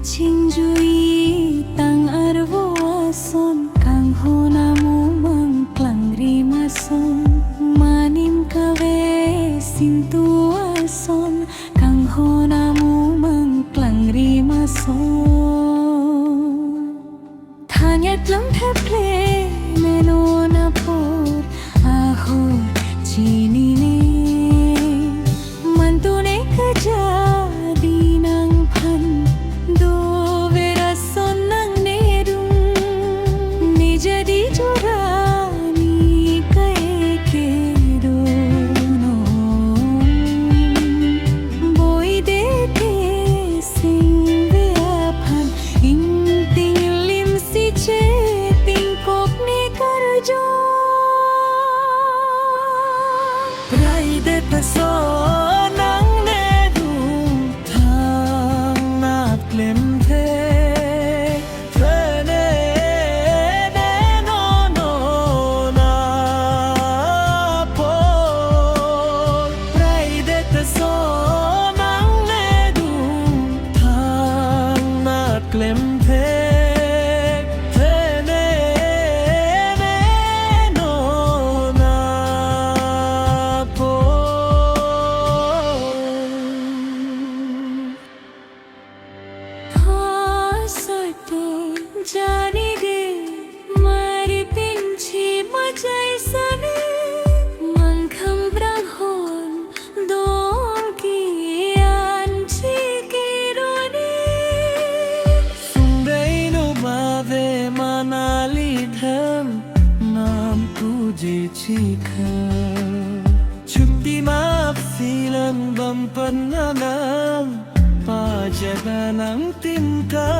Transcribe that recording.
Cingjui tang arvo ason kang honamu mangklang rimason manim kawe sintu ason kang honamu mangklang rimason thanyat lam theple meno na pot aho chini ne mantune kaja so nang ne du thang na klem the ne no no na po prai de so nang ne du thang na klem the जानी गे मारी पिंची मचाई सने मंखम ब्रह्मोन दों की आंची की रोनी सुंदैनु बावे मनाली धम नाम तुझे चीखा छुट्टी माप फिलन बम्पन नाम पाजगानम तिंका